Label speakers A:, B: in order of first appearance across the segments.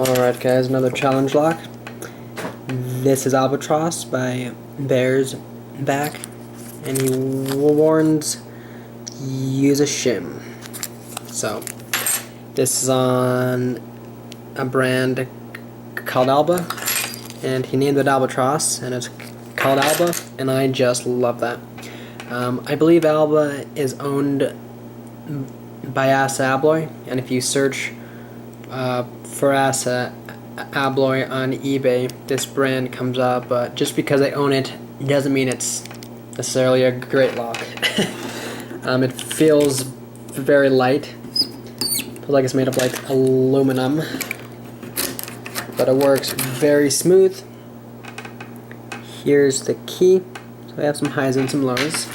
A: Alright guys, another challenge lock. This is Albatross by Bearsback, and he warns use a shim. So this is on a brand called Alba, and he named it Albatross, and it's called Alba, and I just love that. I believe Alba is owned by Assa Abloy, and if you search for Assa Abloy on eBay, this brand comes up, but just because I own it doesn't mean it's necessarily a great lock. It feels very light. Feels like it's made of like aluminum, but it works very smooth. Here's the key. So I have some highs and some lows.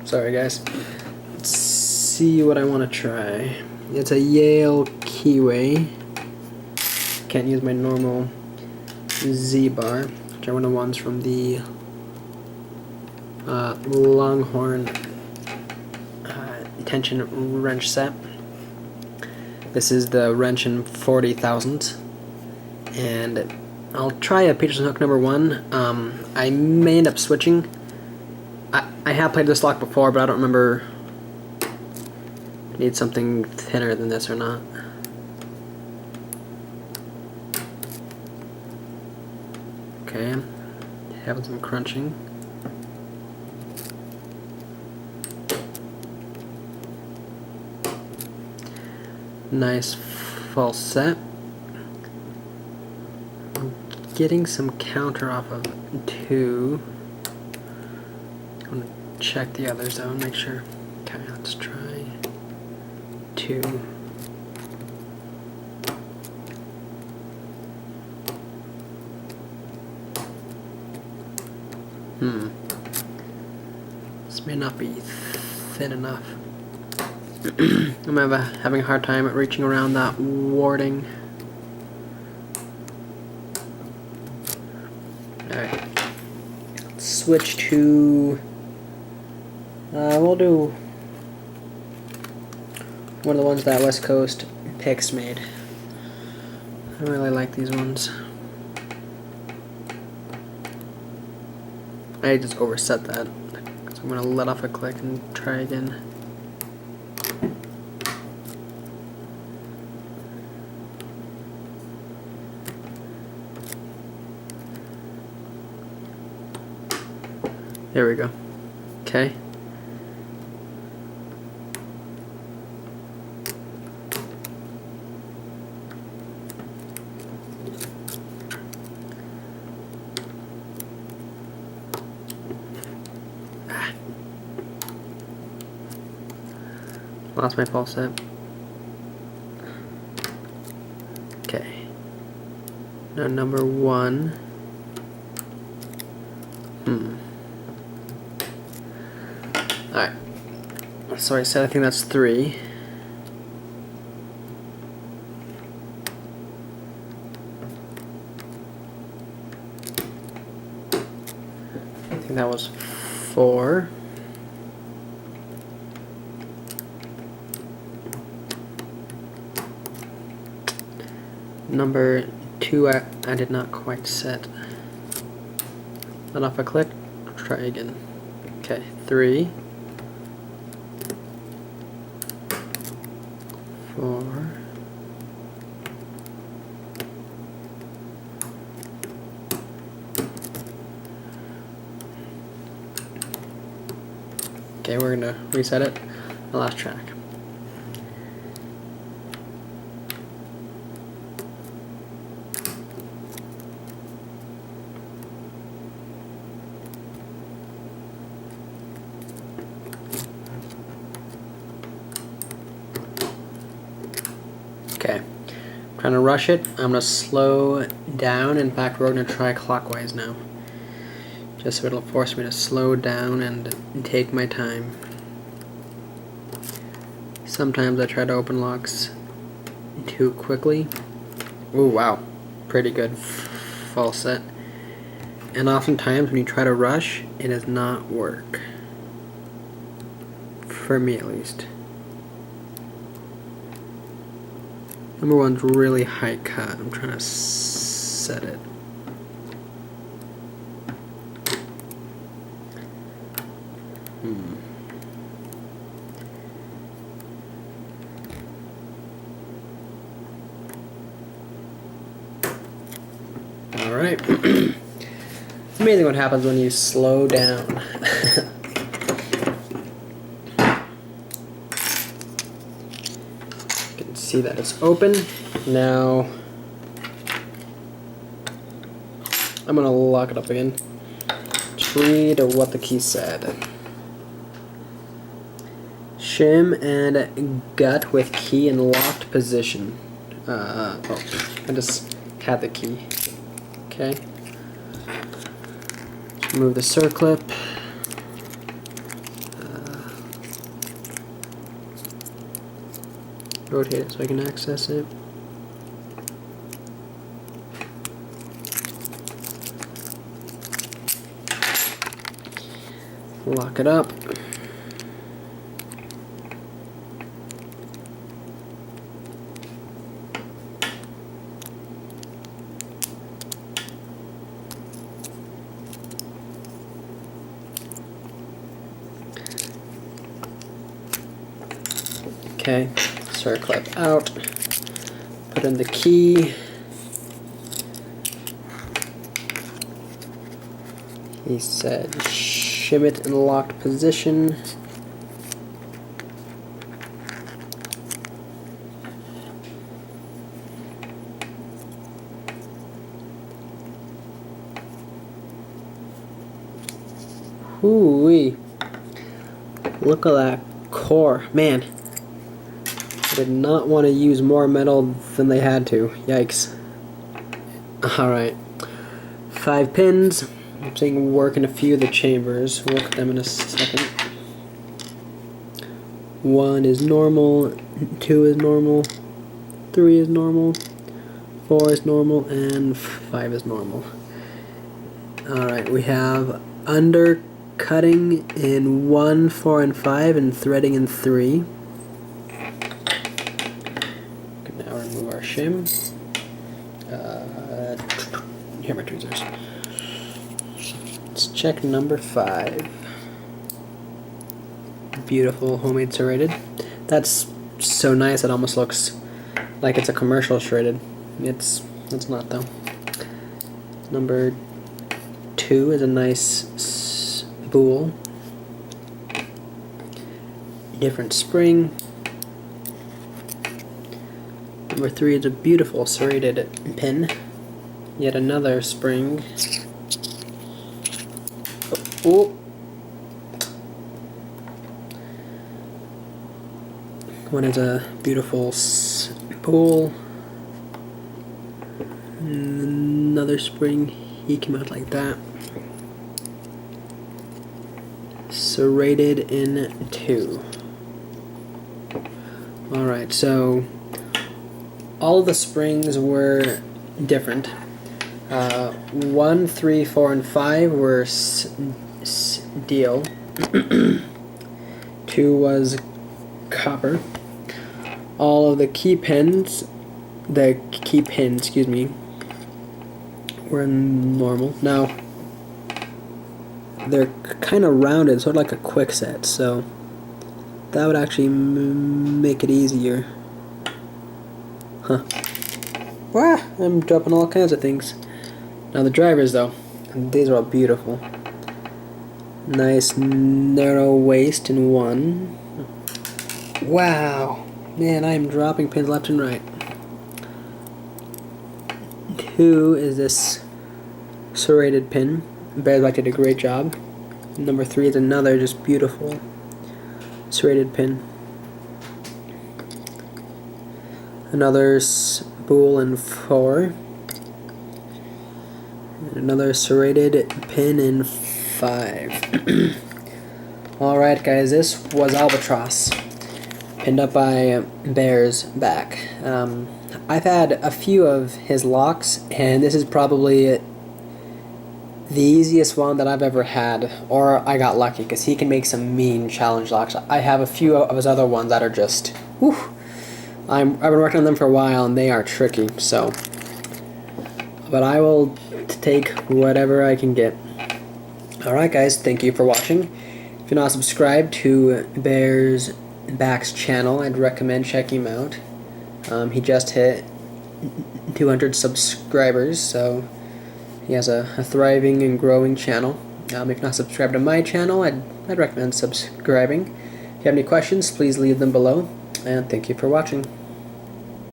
A: Sorry guys. Let's see what I want to try. It's a Yale keyway. Can't use my normal Z-bar. Try one of the ones from the Longhorn tension wrench set. This is the wrench in 40,000, and I'll try a Peterson hook number 1. I may end up switching. I have played this lock before, but I don't remember if I need something thinner than this or not. Okay, having some crunching. Nice false set. I'm getting some counter off of 2. I'm gonna check the others though and make sure. Okay, let's try 2. This may not be thin enough. I'm having a hard time at reaching around that warding. Alright. Let's switch to... we'll do one of the ones that West Coast Picks made. I really like these ones. I just overset that, so I'm going to let off a click and try again. There we go. Okay. Lost my false set. Okay. Now number 1. Alright. So I said I think that's 3. I think that was 4. Number 2 I did not quite set. Let off a click. Try again. Okay, 3. 4. Okay, we're gonna reset it. I lost track. Okay, I'm trying to rush it. I'm gonna slow down. In fact, we're gonna try clockwise now, just so it'll force me to slow down and take my time. Sometimes I try to open locks too quickly. Ooh, wow, pretty good false set. And oftentimes when you try to rush, it does not work. For me at least. Number 1's really high cut. I'm trying to set it. Alright. It's amazing what happens when you slow down. You can see that it's open. Now I'm gonna lock it up again. Just read what the key said. Shim and gut with key in locked position. I just had the key. Okay. Remove the circlip. Rotate it so I can access it. Lock it up. Okay, circlip out, put in the key. He said shim it in locked position. Hoo-wee. Look at that core. Man, I did not want to use more metal than they had to. Yikes. Alright. 5 pins. I'm saying work in a few of the chambers. We'll look at them in a second. 1 is normal, 2 is normal, 3 is normal, 4 is normal, and 5 is normal. Alright, we have undercutting in 1, 4, and 5, and threading in 3. Now remove our shim. Here are my tweezers. Let's check number 5. Beautiful homemade serrated. That's so nice it almost looks like it's a commercial serrated. It's not though. Number 2 is a nice spool. Different spring. Number 3 is a beautiful serrated pin. Yet another spring. Oh. One is a beautiful spool. Another spring. He came out like that. Serrated in 2. Alright, so all of the springs were different. 1, 3, 4, and 5 were steel. 2 was copper. All of the key pins, excuse me, were normal. Now they're kind of rounded, sort of like a quick set, so that would actually make it easier. Huh. Wow, I'm dropping all kinds of things. Now the drivers though, these are all beautiful. Nice narrow waist in 1. Wow, man, I am dropping pins left and right. 2 is this serrated pin. Bearsback did a great job. Number 3 is another just beautiful serrated pin. Another spool in 4. And another serrated pin in 5. Alright guys, this was Albatross, pinned up by Bearsback. I've had a few of his locks, and this is probably the easiest one that I've ever had, or I got lucky because he can make some mean challenge locks. I have a few of his other ones that are just, whew, I've been working on them for a while, and they are tricky. So, but I will take whatever I can get. Alright guys, thank you for watching. If you're not subscribed to Bearsback's channel, I'd recommend checking him out. He just hit 200 subscribers, so he has a thriving and growing channel. If you're not subscribed to my channel, I'd recommend subscribing. If you have any questions, please leave them below, and thank you for watching.